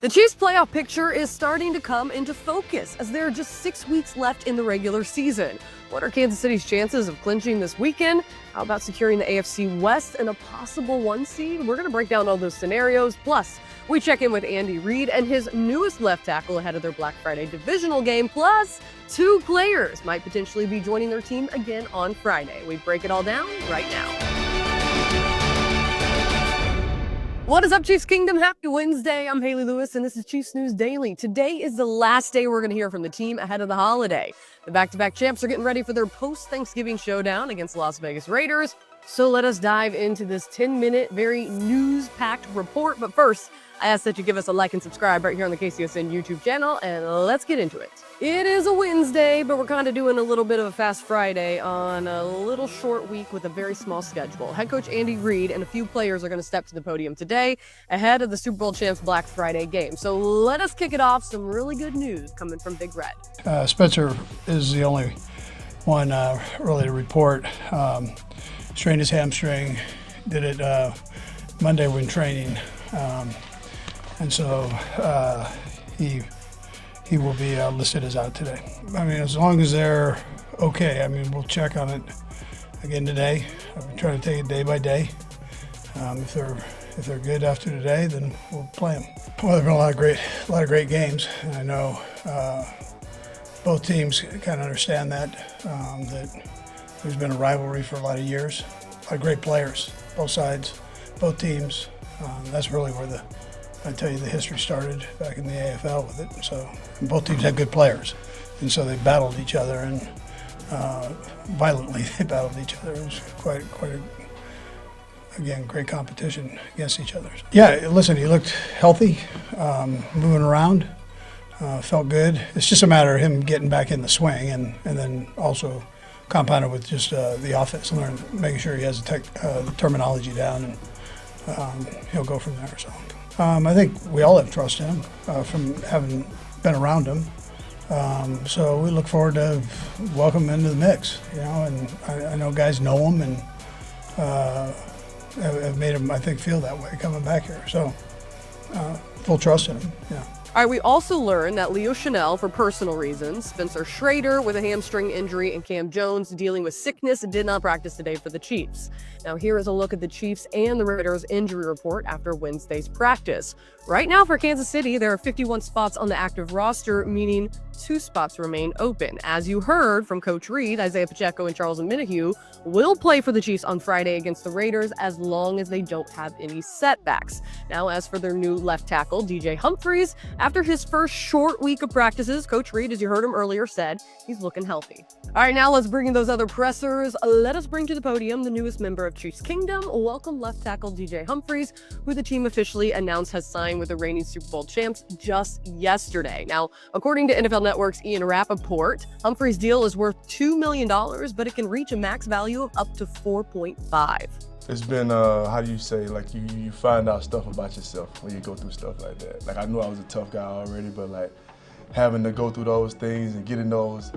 The Chiefs' playoff picture is starting to come into focus as there are just 6 weeks left in the regular season. What are Kansas City's chances of clinching this weekend? How about securing the AFC West and a possible 1 seed? We're going to break down all those scenarios. Plus, we check in with Reid and his newest left tackle ahead of their Black Friday divisional game. Plus, 2 players might potentially be joining their team again on Friday. We break it all down right now. What is up, Chiefs Kingdom? Happy Wednesday. I'm Hayley Lewis, and this is Chiefs News Daily. Today is the last day we're going to hear from the team ahead of the holiday. The back-to-back champs are getting ready for their post-Thanksgiving showdown against the Las Vegas Raiders. So let us dive into this 10-minute, very news-packed report. But first, I ask that you give us a like and subscribe right here on the KCSN YouTube channel, and let's get into it. It is a Wednesday, but we're kind of doing a little bit of a fast Friday on a little short week with a very small schedule. Head coach Reid and a few players are going to step to the podium today ahead of the Super Bowl champs Black Friday game. So let us kick it off. Some really good news coming from Big Red. Spencer is the only one really to report. Strained his hamstring, did it Monday when training. And so he will be listed as out today. I mean, as long as they're okay, I mean, we'll check on it again today. I've been trying to take it day by day. If they're good after today, then we'll play them. Well, there've been a lot of great games. And I know both teams kind of understand that there's been a rivalry for a lot of years. A lot of great players, both sides, both teams. That's really where I tell you the history started back in the AFL with it. So both teams had good players, and so they battled each other, and violently they battled each other. It was quite again, great competition against each other. Yeah, listen, he looked healthy, moving around, felt good. It's just a matter of him getting back in the swing, and then also compounded with just the offense, making sure he has the terminology down, and he'll go from there. So. I think we all have trust in him from having been around him. So we look forward to welcome him into the mix, and I know guys know him and have made him, I think, feel that way coming back here. So full trust in him, yeah. All right, we also learned that Leo Chanel, for personal reasons, Spencer Schrader with a hamstring injury, and Cam Jones dealing with sickness did not practice today for the Chiefs. Now, here is a look at the Chiefs and the Raiders injury report after Wednesday's practice. Right now for Kansas City, there are 51 spots on the active roster, meaning 2 spots remain open. As you heard from Coach Reid, Isaiah Pacheco and Charles Omenihu will play for the Chiefs on Friday against the Raiders as long as they don't have any setbacks. Now, as for their new left tackle, DJ Humphries, after his first short week of practices, Coach Reid, as you heard him earlier, said he's looking healthy. All right, now let's bring in those other pressers. Let us bring to the podium the newest member of Chiefs Kingdom. Welcome left tackle DJ Humphries, who the team officially announced has signed with the reigning Super Bowl champs just yesterday. Now, according to NFL Network's Ian Rappaport, Humphries' deal is worth $2 million, but it can reach a max value of up to 4.5. It's been, how do you say, like you find out stuff about yourself when you go through stuff like that. Like, I knew I was a tough guy already, but like having to go through those things and getting those,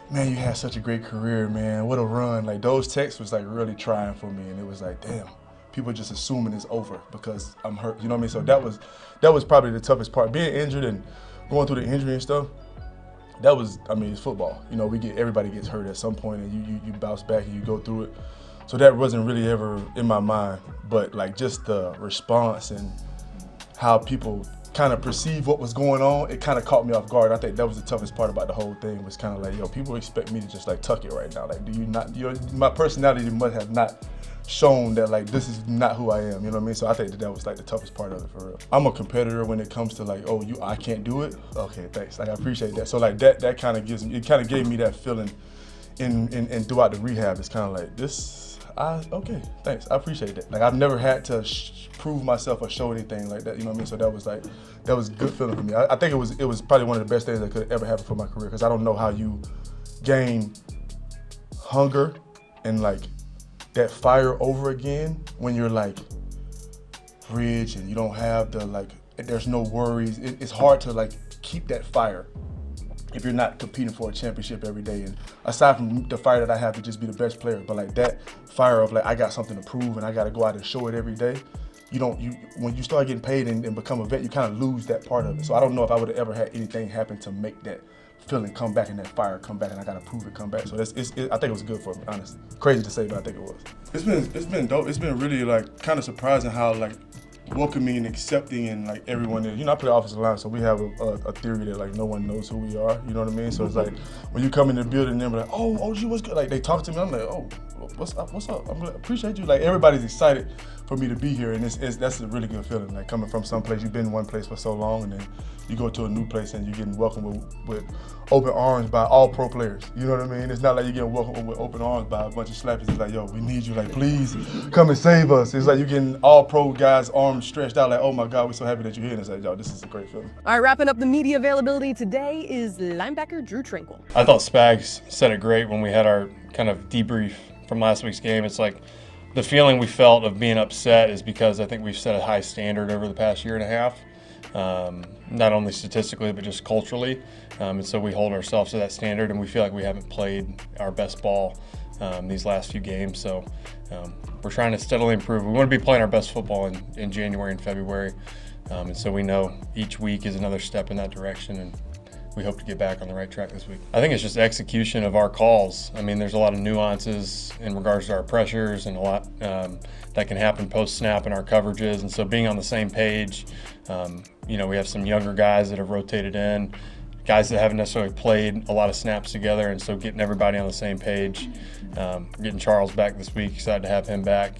man, you had such a great career, man, what a run. Like, those texts was like really trying for me, and it was like, damn, people just assuming it's over because I'm hurt, you know what I mean? So that was probably the toughest part. Being injured and going through the injury and stuff, that was, I mean, it's football. You know, everybody gets hurt at some point, and you bounce back and you go through it. So that wasn't really ever in my mind, but like just the response and how people kind of perceive what was going on, it kind of caught me off guard. I think that was the toughest part about the whole thing, was kind of like, yo, people expect me to just like tuck it right now. Like, do you not, my personality must have not shown that like this is not who I am, you know what I mean? So I think that was like the toughest part of it, for real. I'm a competitor when it comes to like, oh, I can't do it? Okay, thanks, like I appreciate that. So like that kind of gave me that feeling in throughout the rehab. It's kind of like okay, thanks, I appreciate that. Like, I've never had to prove myself or show anything like that, you know what I mean? So that was a good feeling for me. I think it was probably one of the best things that could ever happen for my career, because I don't know how you gain hunger and like that fire over again when you're like rich and you don't have the like, there's no worries. It's hard to like keep that fire if you're not competing for a championship every day. And aside from the fire that I have to just be the best player, but like that fire of like, I got something to prove and I got to go out and show it every day, when you start getting paid and become a vet, you kind of lose that part of it. So I don't know if I would have ever had anything happen to make that feeling come back and that fire come back, and I gotta prove it come back. So I think it was good for me, honestly. Crazy to say, but I think it was. It's been dope. It's been really like kind of surprising how like welcoming and accepting and like everyone is. You know, I play offensive line, so we have a theory that like no one knows who we are. You know what I mean? So it's like when you come in the building, they're like, "Oh, OG, what's good?" Like they talk to me, I'm like, "Oh, what's up? What's up? I'm gonna appreciate you." Like everybody's excited for me to be here, and that's a really good feeling. Like coming from some place, you've been in one place for so long, and then you go to a new place and you're getting welcomed with open arms by all pro players. You know what I mean? It's not like you're getting welcomed with open arms by a bunch of slappies. It's like, yo, we need you. Like, please come and save us. It's like you're getting all pro guys' arms stretched out. Like, oh my God, we're so happy that you're here. And it's like, yo, this is a great feeling. All right, wrapping up the media availability today is linebacker Drue Tranquil. I thought Spags said it great when we had our kind of debrief from last week's game. It's like the feeling we felt of being upset is because I think we've set a high standard over the past year and a half. Not only statistically, but just culturally. And so we hold ourselves to that standard, and we feel like we haven't played our best ball these last few games. So we're trying to steadily improve. We want to be playing our best football in January and February. And so we know each week is another step in that direction, and we hope to get back on the right track this week. I think it's just execution of our calls. I mean, there's a lot of nuances in regards to our pressures and a lot that can happen post-snap in our coverages. And so being on the same page, we have some younger guys that have rotated in, guys that haven't necessarily played a lot of snaps together, and so getting everybody on the same page. Getting Charles back this week, excited to have him back.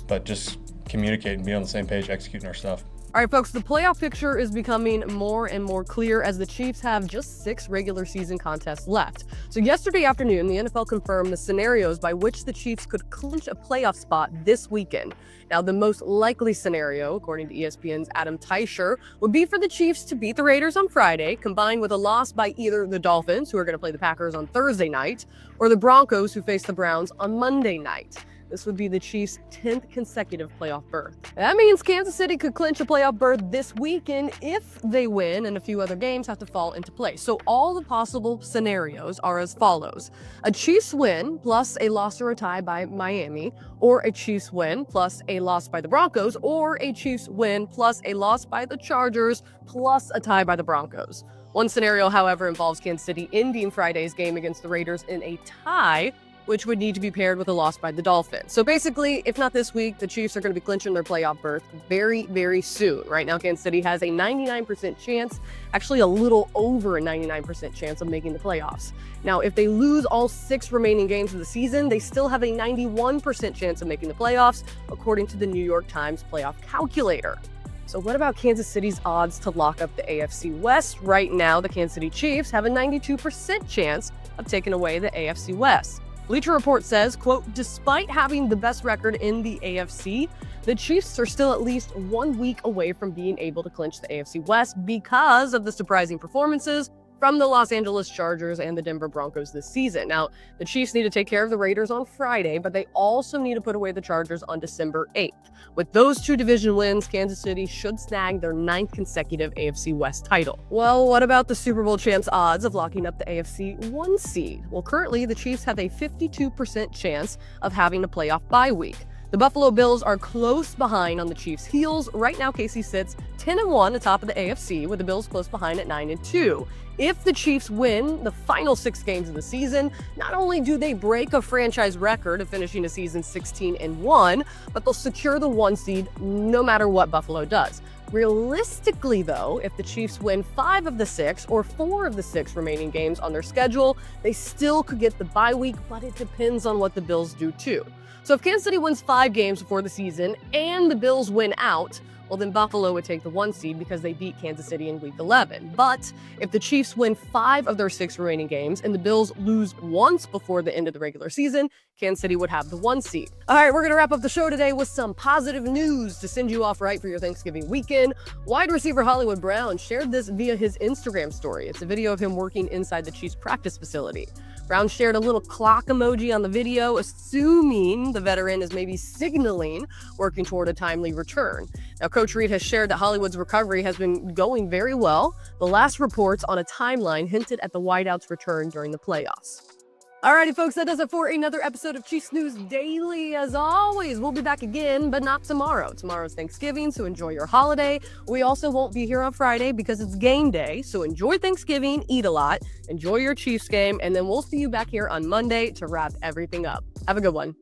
But just communicating, being on the same page, executing our stuff. All right, folks, the playoff picture is becoming more and more clear as the Chiefs have just 6 regular season contests left. So yesterday afternoon, the NFL confirmed the scenarios by which the Chiefs could clinch a playoff spot this weekend. Now, the most likely scenario, according to ESPN's Adam Teicher, would be for the Chiefs to beat the Raiders on Friday, combined with a loss by either the Dolphins, who are going to play the Packers on Thursday night, or the Broncos, who face the Browns on Monday night. This would be the Chiefs' 10th consecutive playoff berth. That means Kansas City could clinch a playoff berth this weekend if they win, and a few other games have to fall into place. So all the possible scenarios are as follows. A Chiefs win plus a loss or a tie by Miami, or a Chiefs win plus a loss by the Broncos, or a Chiefs win plus a loss by the Chargers plus a tie by the Broncos. One scenario, however, involves Kansas City ending Friday's game against the Raiders in a tie, which would need to be paired with a loss by the Dolphins. So basically, if not this week, the Chiefs are going to be clinching their playoff berth very, very soon. Right now, Kansas City has a 99% chance, actually a little over a 99% chance of making the playoffs. Now, if they lose all 6 remaining games of the season, they still have a 91% chance of making the playoffs, according to the New York Times playoff calculator. So what about Kansas City's odds to lock up the AFC West? Right now, the Kansas City Chiefs have a 92% chance of taking away the AFC West. Bleacher Report says, quote, despite having the best record in the AFC, the Chiefs are still at least 1 week away from being able to clinch the AFC West because of the surprising performances from the Los Angeles Chargers and the Denver Broncos this season. Now, the Chiefs need to take care of the Raiders on Friday, but they also need to put away the Chargers on December 8th. With those 2 division wins, Kansas City should snag their 9th consecutive AFC West title. Well, what about the Super Bowl champs' odds of locking up the AFC 1 seed? Well, currently, the Chiefs have a 52% chance of having a playoff bye week. The Buffalo Bills are close behind on the Chiefs' heels. Right now, KC sits 10-1 atop of the AFC, with the Bills close behind at 9-2. If the Chiefs win the final 6 games of the season, not only do they break a franchise record of finishing a season 16-1, but they'll secure the 1 seed no matter what Buffalo does. Realistically, though, if the Chiefs win 5 of the 6 or 4 of the 6 remaining games on their schedule, they still could get the bye week, but it depends on what the Bills do too. So if Kansas City wins 5 games before the season and the Bills win out, well, then Buffalo would take the 1 seed because they beat Kansas City in Week 11. But if the Chiefs win 5 of their 6 remaining games and the Bills lose once before the end of the regular season, Kansas City would have the 1 seed. All right, we're going to wrap up the show today with some positive news to send you off right for your Thanksgiving weekend. Wide receiver Hollywood Brown shared this via his Instagram story. It's a video of him working inside the Chiefs practice facility. Brown shared a little clock emoji on the video, assuming the veteran is maybe signaling working toward a timely return. Now, Coach Reid has shared that Hollywood's recovery has been going very well. The last reports on a timeline hinted at the wideout's return during the playoffs. Alrighty, folks, that does it for another episode of Chiefs News Daily. As always, we'll be back again, but not tomorrow. Tomorrow's Thanksgiving, so enjoy your holiday. We also won't be here on Friday because it's game day, so enjoy Thanksgiving, eat a lot, enjoy your Chiefs game, and then we'll see you back here on Monday to wrap everything up. Have a good one.